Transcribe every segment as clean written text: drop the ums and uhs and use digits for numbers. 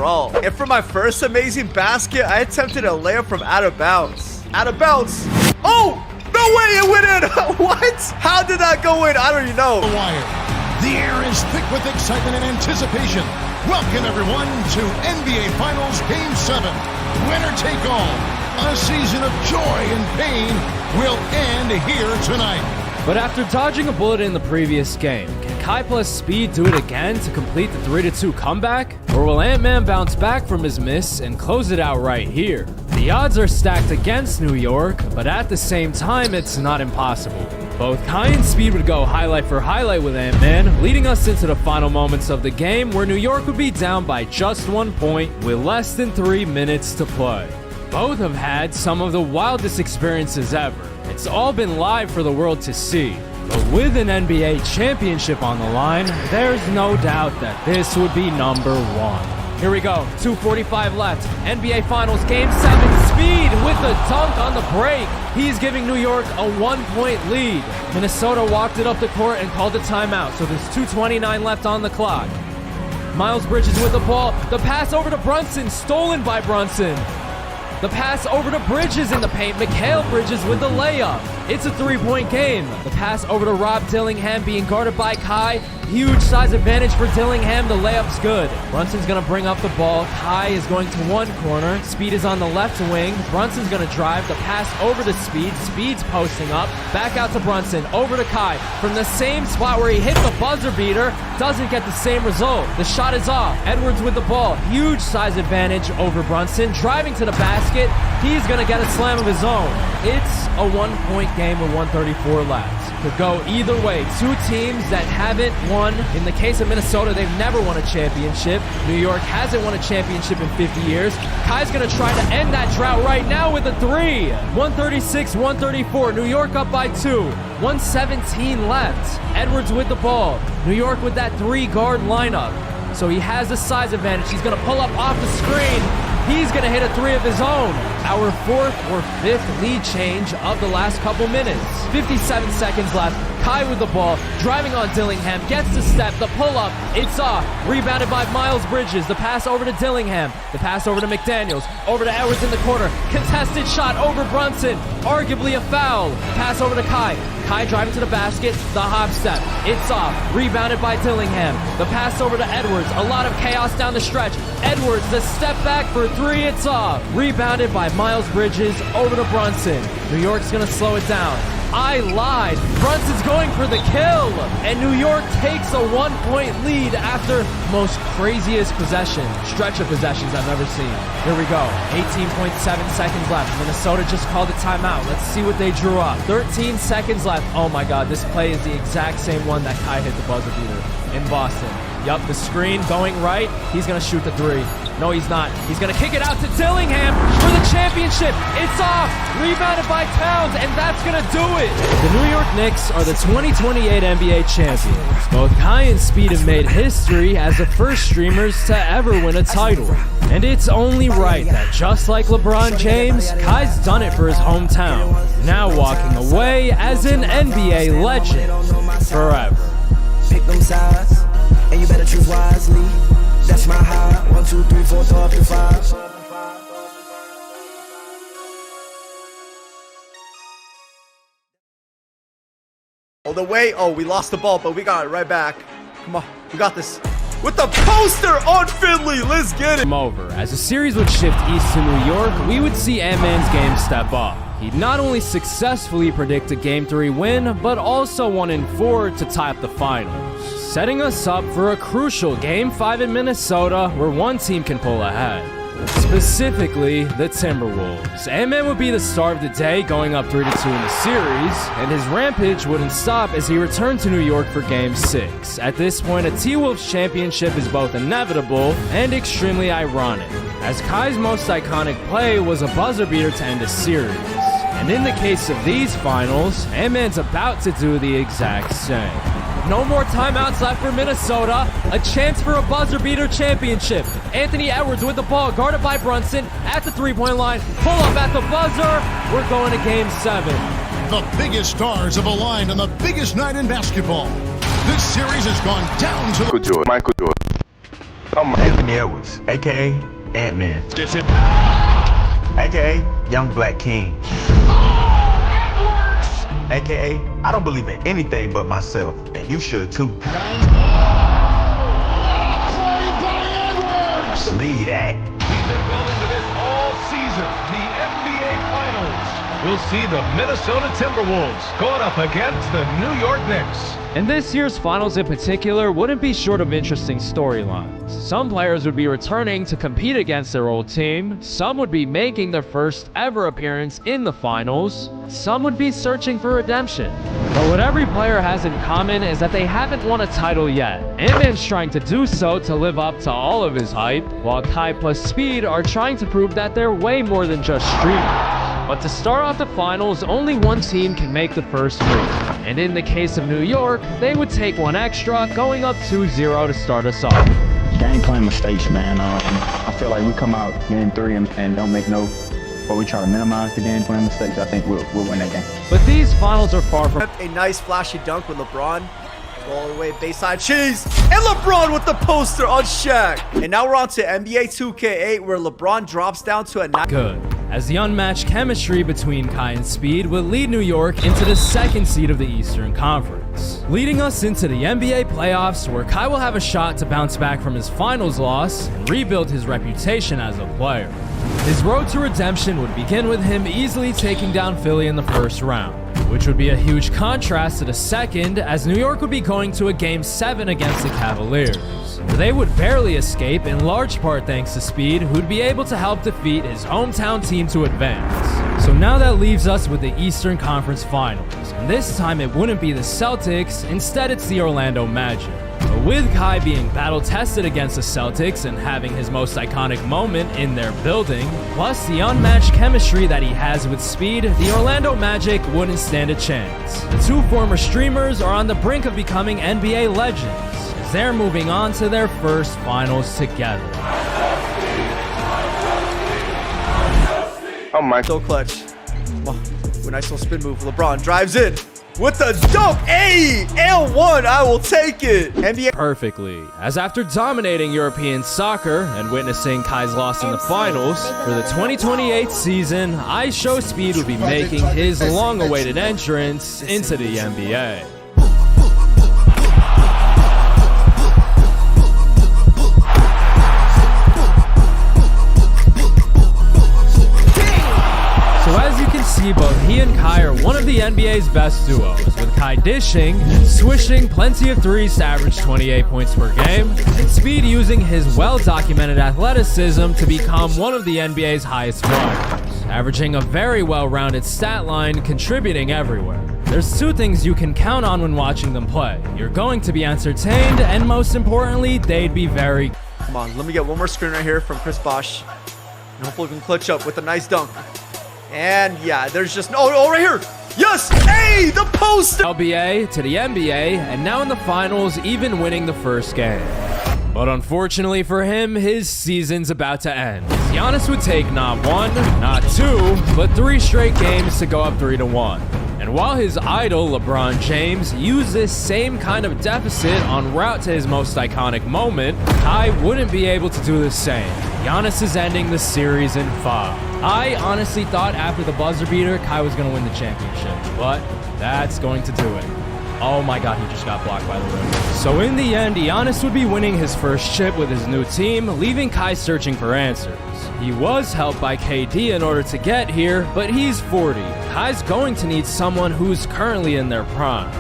Bro, and for my first amazing basket, I attempted a layup from out of bounds. Out of bounds. Oh! No way it went in! What? How did that go in? I don't even know. The wire. The air is thick with excitement and anticipation. Welcome, everyone, to NBA Finals Game 7. Winner take all. A season of joy and pain will end here tonight. But after dodging a bullet in the previous game, can Kai plus Speed do it again to complete the 3-2 comeback? Or will Ant-Man bounce back from his miss and close it out right here? The odds are stacked against New York, but at the same time, it's not impossible. Both Kai and Speed would go highlight for highlight with Ant-Man, leading us into the final moments of the game where New York would be down by just 1 point with less than 3 minutes to play. Both have had some of the wildest experiences ever. It's all been live for the world to see. But with an NBA championship on the line, there's no doubt that this would be number 1. Here we go, 2:45 left, NBA Finals Game 7, Speed with the dunk on the break. He's giving New York a 1-point lead. Minnesota walked it up the court and called a timeout, so there's 2:29 left on the clock. Miles Bridges with the ball, the pass over to Brunson, stolen by Brunson. The pass over to Bridges in the paint. Mikal Bridges with the layup. It's a 3-point game. The pass over to Rob Dillingham being guarded by Kai. Huge size advantage for Dillingham. The layup's good. Brunson's going to bring up the ball. Kai is going to one corner. Speed is on the left wing. Brunson's going to drive. The pass over to Speed. Speed's posting up. Back out to Brunson. Over to Kai. From the same spot where he hit the buzzer beater. Doesn't get the same result. The shot is off. Edwards with the ball. Huge size advantage over Brunson. Driving to the basket. He's going to get a slam of his own. It's a 1-point game with 1:34 left. Could go either way. Two teams that haven't won. In the case of Minnesota, they've never won a championship. New York hasn't won a championship in 50 years. Kai's going to try to end that drought right now with a 3. 136-134. New York up by 2. 1:17 left. Edwards with the ball. New York with that 3-guard lineup. So he has a size advantage. He's going to pull up off the screen. He's going to hit a 3 of his own. Our 4th or 5th lead change of the last couple minutes. 57 seconds left. Kai with the ball, driving on Dillingham, gets the step, the pull-up, it's off. Rebounded by Miles Bridges. The pass over to Dillingham. The pass over to McDaniels. Over to Edwards in the corner. Contested shot over Brunson. Arguably a foul. Pass over to Kai. Kai driving to the basket. The hop step. It's off. Rebounded by Dillingham. The pass over to Edwards. A lot of chaos down the stretch. Edwards, the step back for 3. It's off. Rebounded by Miles Bridges. Over to Brunson. New York's going to slow it down. I lied. Brunson's going for the kill. And New York takes a 1-point lead after most craziest stretch of possessions I've ever seen. Here we go. 18.7 seconds left. Minnesota just called a timeout. Let's see what they drew up. 13 seconds left. Oh my God, this play is the exact same one that Kai hit the buzzer beater in Boston. Yup, the screen going right. He's going to shoot the 3. No, he's not. He's going to kick it out to Dillingham for the championship. It's off. Rebounded by Towns, and that's going to do it. The New York Knicks are the 2028 NBA champions. Both Kai and Speed have made history as the first streamers to ever win a title. And it's only right that just like LeBron James, Kai's done it for his hometown. Now walking away as an NBA legend forever. Pick them sides. And you better choose wisely. That's my high. 1, 2, 3, 4, throw up to 5. All the way. Oh, we lost the ball, but we got it right back. Come on, we got this. With the poster on Finley, let's get it. Over. As the series would shift east to New York, we would see Ant-Man's game step up. He'd not only successfully predict a Game 3 win, but also 1-4 to tie up the finals, setting us up for a crucial Game 5 in Minnesota where one team can pull ahead. Specifically, the Timberwolves. Ant-Man would be the star of the day, going up 3-2 in the series, and his rampage wouldn't stop as he returned to New York for Game 6. At this point, a T-Wolves championship is both inevitable and extremely ironic, as Kai's most iconic play was a buzzer beater to end a series. And in the case of these finals, Ant-Man's about to do the exact same. No more timeouts left for Minnesota. A chance for a buzzer beater championship. Anthony Edwards with the ball, guarded by Brunson at the 3-point line. Pull up at the buzzer. We're going to Game 7. The biggest stars have aligned on the biggest night in basketball. This series has gone down to Michael Jordan. I'm Anthony Edwards, aka Ant-Man, aka Young Black King, aka I don't believe in anything but myself, and you should too. Believe that. We've been building to this all season. The NBA Finals. We'll see the Minnesota Timberwolves going up against the New York Knicks. And this year's finals in particular wouldn't be short of interesting storylines. Some players would be returning to compete against their old team, some would be making their first ever appearance in the finals, some would be searching for redemption. But what every player has in common is that they haven't won a title yet. Ant-Man's trying to do so to live up to all of his hype, while Kai plus Speed are trying to prove that they're way more than just streamers. But to start off the finals, only one team can make the first move. And in the case of New York, they would take one extra, going up 2-0 to start us off. Game plan mistakes, man. I feel like we come out game 3 and don't make no, but we try to minimize the game plan mistakes. I think we'll win that game. But these finals are far from A nice flashy dunk with LeBron. Go all the way baseline cheese. And LeBron with the poster on Shaq. And now we're on to NBA 2K8 where LeBron drops down to a 9. good, as the unmatched chemistry between Kai and Speed would lead New York into the second seed of the Eastern Conference, leading us into the NBA playoffs where Kai will have a shot to bounce back from his finals loss and rebuild his reputation as a player. His road to redemption would begin with him easily taking down Philly in the first round, which would be a huge contrast to the second, as New York would be going to a Game 7 against the Cavaliers. They would barely escape, in large part thanks to Speed, who'd be able to help defeat his hometown team to advance. So now that leaves us with the Eastern Conference Finals, and this time it wouldn't be the Celtics, instead it's the Orlando Magic. But with Kai being battle-tested against the Celtics and having his most iconic moment in their building, plus the unmatched chemistry that he has with Speed, the Orlando Magic wouldn't stand a chance. The two former streamers are on the brink of becoming NBA legends, as they're moving on to their first finals together. Oh my. So clutch. Oh, a nice little spin move. LeBron drives in with the dunk. Hey, L1, I will take it. NBA Perfectly, as after dominating European soccer and witnessing Kai's loss in the finals, for the 2028 season, I show Speed would be making his long-awaited entrance into the NBA. So as you can see, both he and Kai are one of the NBA's best duos, with Kai dishing and swishing plenty of threes to average 28 points per game, and Speed using his well-documented athleticism to become one of the NBA's highest flyers, averaging a very well-rounded stat line, contributing everywhere. There's two things you can count on when watching them play. You're going to be entertained, and most importantly, they'd be very... Come on, let me get one more screen right here from Chris Bosh. And hopefully we can clutch up with a nice dunk. And yeah, there's just... Oh, right here! Yes! Hey, the poster! LBA to the NBA, and now in the finals, even winning the first game. But unfortunately for him, his season's about to end. Giannis would take not one, not two, but 3 straight games to go up 3-1. And while his idol, LeBron James, used this same kind of deficit en route to his most iconic moment, Kai wouldn't be able to do the same. Giannis is ending the series in 5. I honestly thought after the buzzer beater, Kai was going to win the championship, but that's going to do it. Oh my god, he just got blocked by the rim. So in the end, Giannis would be winning his first chip with his new team, leaving Kai searching for answers. He was helped by KD in order to get here, but he's 40. Kai's going to need someone who's currently in their prime.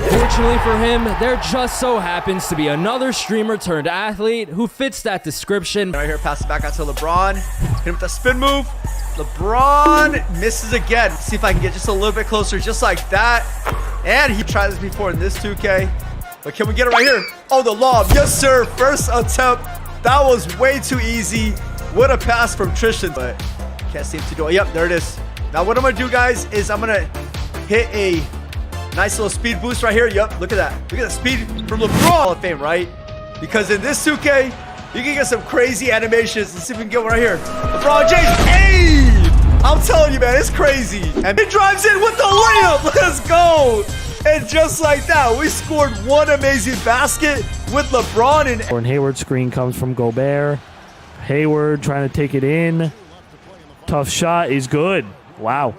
Fortunately for him, there just so happens to be another streamer turned athlete who fits that description. Right here, pass it back out to LeBron. Hit him with a spin move. LeBron misses again. See if I can get just a little bit closer, just like that. And he tried this before in this 2K. But can we get it right here? Oh, the lob. Yes, sir. First attempt. That was way too easy. What a pass from Tristan. But can't seem to do it. Yep, there it is. Now what I'm going to do, guys, is I'm going to hit a nice little speed boost right here. Yep, look at that. Look at that speed from LeBron. Hall of Fame, right? Because in this 2K, you can get some crazy animations. Let's see if we can get one right here. LeBron James. Hey! I'm telling you, man, it's crazy. And he drives in with the layup. Let's go. And just like that, we scored one amazing basket with LeBron and Gordon Hayward's screen comes from Gobert. Hayward trying to take it in. Tough shot is good. Wow.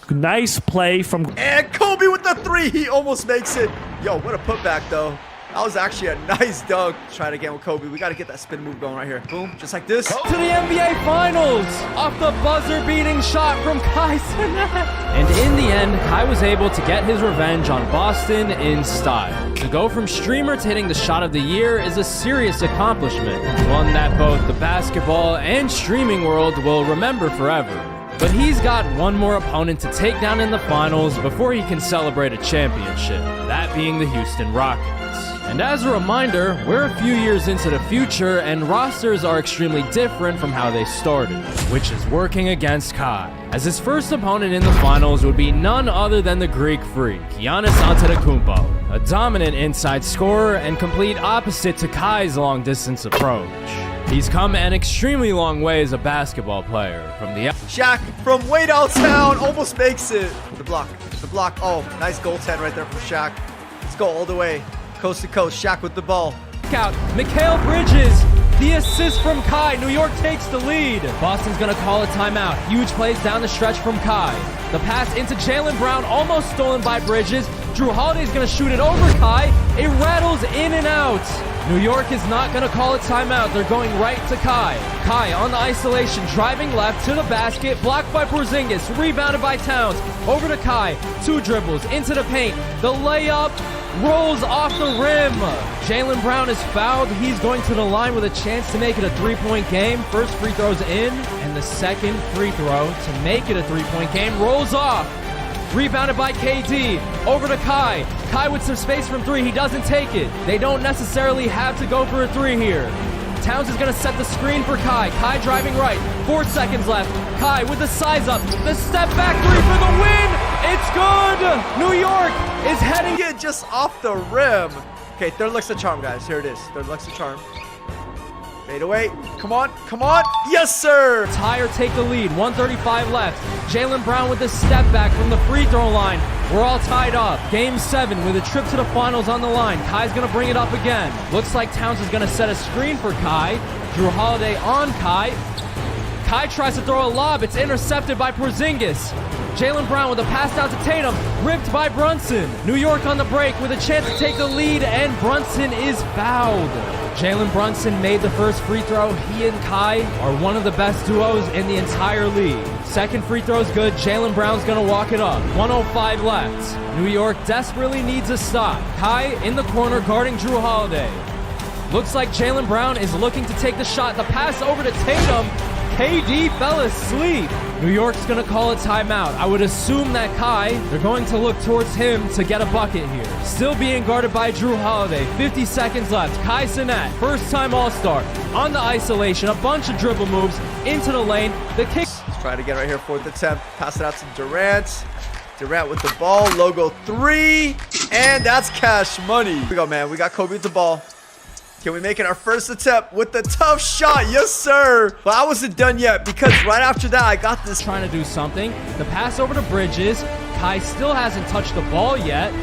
Nice play from... And Kobe with the three. He almost makes it. Yo, what a putback, though. That was actually a nice dunk. Try it again with Kobe. We got to get that spin move going right here. Boom, just like this. To the NBA Finals off the buzzer-beating shot from Kai Cenat. And in the end, Kai was able to get his revenge on Boston in style. To go from streamer to hitting the shot of the year is a serious accomplishment, one that both the basketball and streaming world will remember forever. But he's got one more opponent to take down in the finals before he can celebrate a championship, that being the Houston Rockets. And as a reminder, we're a few years into the future and rosters are extremely different from how they started, which is working against Kai, as his first opponent in the finals would be none other than the Greek freak, Giannis Antetokounmpo, a dominant inside scorer and complete opposite to Kai's long-distance approach. He's come an extremely long way as a basketball player. From the Shaq from way downtown almost makes it. The block. Oh, nice goaltend right there from Shaq. Let's go all the way. Coast to coast. Shaq with the ball. out, Mikal Bridges, the assist from Kai. New York takes the lead. Boston's gonna call a timeout. Huge plays down the stretch from Kai. The pass into Jaylen Brown, almost stolen by Bridges. Drew Holiday's gonna shoot it over Kai. It rattles in and out. New York is not gonna call a timeout. They're going right to Kai. Kai on the isolation, driving left to the basket, blocked by Porzingis, rebounded by Towns. Over to Kai, 2 dribbles into the paint. The layup rolls off the rim. Jaylen Brown is fouled. He's going to the line with a chance to make it a 3-point game. First free throw's in, and the second free throw to make it a 3-point game rolls off. Rebounded by KD. Over to Kai. Kai with some space from 3. He doesn't take it. They don't necessarily have to go for a 3 here. Towns is going to set the screen for Kai. Kai driving right. 4 seconds left. Kai with the size up. The step back 3 for the win. It's good. New York is heading it just off the rim. Okay, third looks the charm, guys. Here it is. Third looks the charm. Fade away. Come on. Come on. Yes, sir. Tie or take the lead. 1:35 left. Jaylen Brown with the step back from the free throw line. We're all tied up. Game 7 with a trip to the finals on the line. Kai's going to bring it up again. Looks like Towns is going to set a screen for Kai. Drew Holiday on Kai. Kai tries to throw a lob. It's intercepted by Porzingis. Jaylen Brown with a pass out to Tatum. Ripped by Brunson. New York on the break with a chance to take the lead, and Brunson is fouled. Jalen Brunson made the first free throw. He and Kai are one of the best duos in the entire league. Second free throw's good. Jaylen Brown's gonna walk it up. 1:05 left. New York desperately needs a stop. Kai in the corner guarding Drew Holiday. Looks like Jaylen Brown is looking to take the shot. The pass over to Tatum. KD fell asleep. New York's gonna call a timeout. I would assume that Kai, they're going to look towards him to get a bucket here. Still being guarded by Drew Holiday. 50 seconds left. Kai Cenat, first-time All-Star. On the isolation, a bunch of dribble moves into the lane. The kick. Let's try it again right here. 4th attempt. Pass it out to Durant. Durant with the ball. Logo 3. And that's cash money. Here we go, man. We got Kobe with the ball. Can we make it our first attempt with the tough shot? Yes, sir. But I wasn't done yet because right after that, I got this. Trying to do something. The pass over to Bridges. Kai still hasn't touched the ball yet.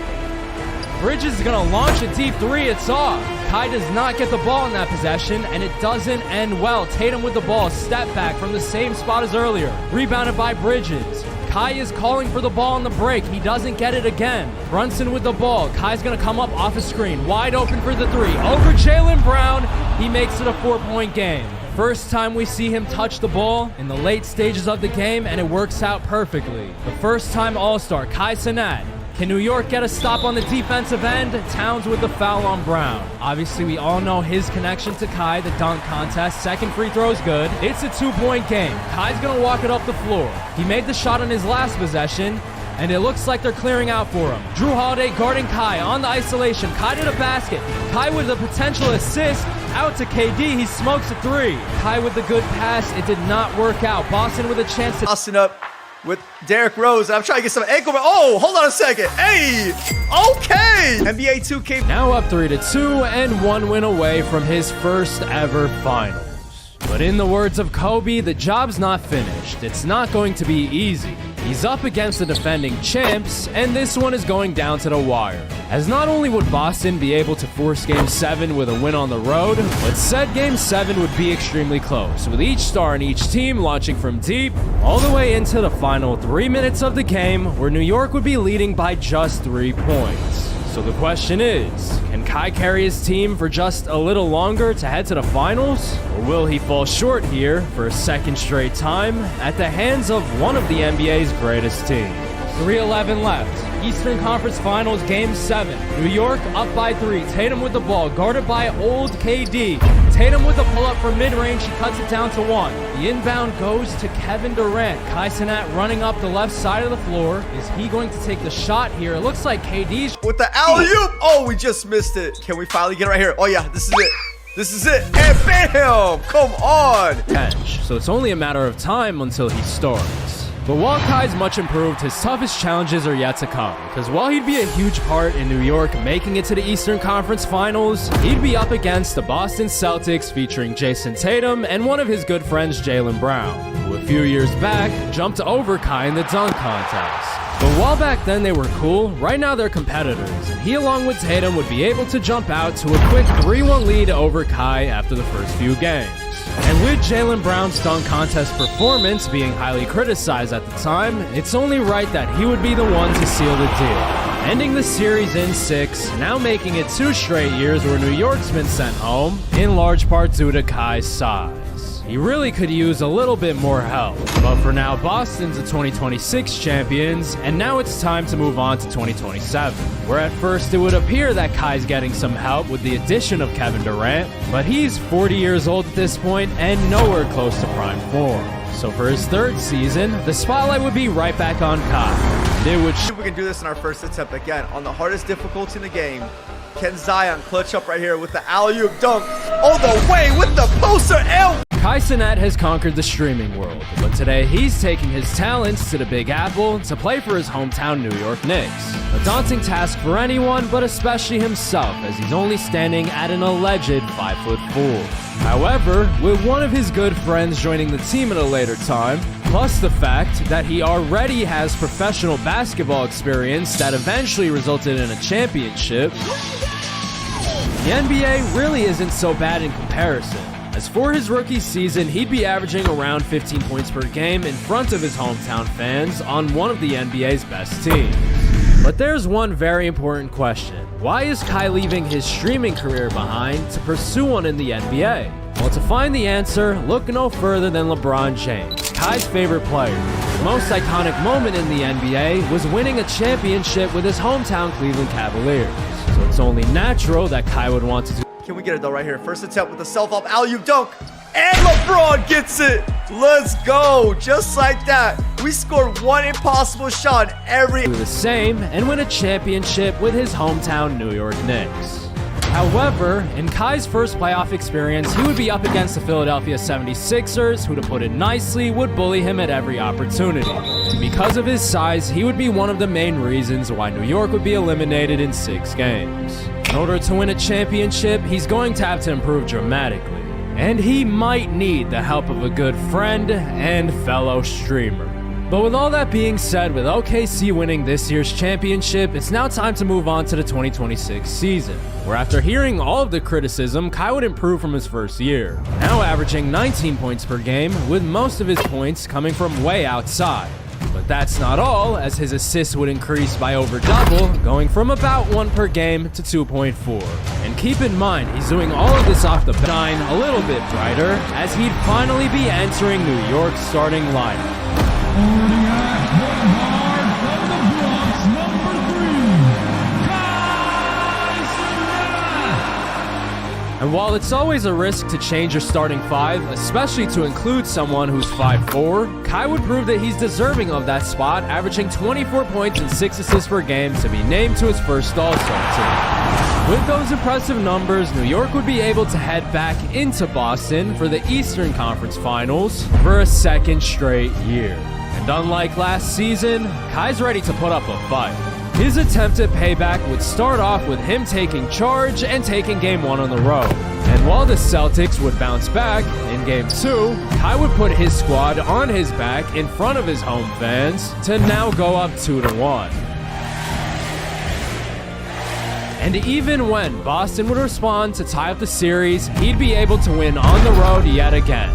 Bridges is going to launch a deep 3. It's off. Kai does not get the ball in that possession, and it doesn't end well. Tatum with the ball. Step back from the same spot as earlier. Rebounded by Bridges. Kai is calling for the ball on the break. He doesn't get it again. Brunson with the ball. Kai's going to come up off a screen. Wide open for the 3. Over Jaylen Brown. He makes it a 4-point game. First time we see him touch the ball in the late stages of the game, and it works out perfectly. The first time All-Star, Kai Cenat. Can New York get a stop on the defensive end? Towns with the foul on Brown. Obviously, we all know his connection to Kai, the dunk contest. Second free throw is good. It's a 2-point game. Kai's going to walk it up the floor. He made the shot on his last possession, and it looks like they're clearing out for him. Drew Holiday guarding Kai on the isolation. Kai to the basket. Kai with a potential assist. Out to KD. He smokes a 3. Kai with the good pass. It did not work out. Boston with a chance to... Boston up with Derrick Rose. I'm trying to get some ankle. Oh, hold on a second. Hey, okay. NBA 2K. Now up 3-2 and 1 win away from his first ever finals. But in the words of Kobe, the job's not finished. It's not going to be easy. He's up against the defending champs, and this one is going down to the wire. As not only would Boston be able to force Game 7 with a win on the road, but said Game 7 would be extremely close, with each star in each team launching from deep, all the way into the final 3 minutes of the game, where New York would be leading by just 3 points. So the question is, can Kai carry his team for just a little longer to head to the finals? Or will he fall short here for a second straight time at the hands of one of the NBA's greatest teams? 3:11 left. Eastern Conference Finals Game 7. New York up by 3. Tatum with the ball, guarded by old KD. Tatum with a pull-up from mid-range. He cuts it down to 1. The inbound goes to Kevin Durant. Kai Cenat running up the left side of the floor. Is he going to take the shot here? It looks like KD's with the alley-oop. Oh, we just missed it. Can we finally get it right here? Oh, yeah, this is it. This is it. And bam! Come on. bench, so it's only a matter of time until he starts. But while Kai's much improved, his toughest challenges are yet to come, because while he'd be a huge part in New York making it to the Eastern Conference Finals, he'd be up against the Boston Celtics featuring Jason Tatum and one of his good friends, Jaylen Brown, who a few years back jumped over Kai in the dunk contest. But while back then they were cool, right now they're competitors, and he along with Tatum would be able to jump out to a quick 3-1 lead over Kai after the first few games. And with Jaylen Brown's dunk contest performance being highly criticized at the time, it's only right that he would be the one to seal the deal, ending the series in 6, now making it 2 straight years where New York's been sent home, in large part due to Kai's size. He really could use a little bit more help, but for now Boston's the 2026 champions, and now it's time to move on to 2027, where at first it would appear that Kai's getting some help with the addition of Kevin Durant, but he's 40 years old at this point and nowhere close to prime form. So for his 3rd season, the spotlight would be right back on Kai. It would See if we can do this in our first attempt again on the hardest difficulty in the game. Can Zion clutch up right here with the alley-oop dunk all the way with the poster L. Kai Cenat has conquered the streaming world, but today he's taking his talents to the Big Apple to play for his hometown New York Knicks. A daunting task for anyone, but especially himself, as he's only standing at an alleged 5'4". However, with one of his good friends joining the team at a later time, plus the fact that he already has professional basketball experience that eventually resulted in a championship, the NBA really isn't so bad in comparison. As for his rookie season, he'd be averaging around 15 points per game in front of his hometown fans on one of the NBA's best teams. But there's one very important question. Why is Kai leaving his streaming career behind to pursue one in the NBA? Well, to find the answer, look no further than LeBron James, Kai's favorite player. The most iconic moment in the NBA was winning a championship with his hometown Cleveland Cavaliers. So it's only natural that Kai would want to do. Can we get it though right here? First attempt with the self-up alley-oop dunk. And LeBron gets it. Let's go. Just like that. We scored one impossible shot every... Do the same and win a championship with his hometown New York Knicks. However, in Kai's first playoff experience, he would be up against the Philadelphia 76ers, who, to put it nicely, would bully him at every opportunity. Because of his size, he would be one of the main reasons why New York would be eliminated in 6 games. In order to win a championship, he's going to have to improve dramatically. And he might need the help of a good friend and fellow streamer. But with all that being said, with OKC winning this year's championship, it's now time to move on to the 2026 season, where after hearing all of the criticism, Kai would improve from his first year, now averaging 19 points per game, with most of his points coming from way outside. But that's not all, as his assists would increase by over double, going from about 1 per game to 2.4. And keep in mind, he's doing all of this off the shine a little bit brighter, as he'd finally be entering New York's starting lineup. And while it's always a risk to change your starting 5, especially to include someone who's 5'4", Kai would prove that he's deserving of that spot, averaging 24 points and 6 assists per game to be named to his first All-Star team. With those impressive numbers, New York would be able to head back into Boston for the Eastern Conference Finals for a 2nd straight year. And unlike last season, Kai's ready to put up a fight. His attempt at payback would start off with him taking charge and taking Game 1 on the road. And while the Celtics would bounce back in Game 2, Kai would put his squad on his back in front of his home fans to now go up 2-1. And even when Boston would respond to tie up the series, he'd be able to win on the road yet again.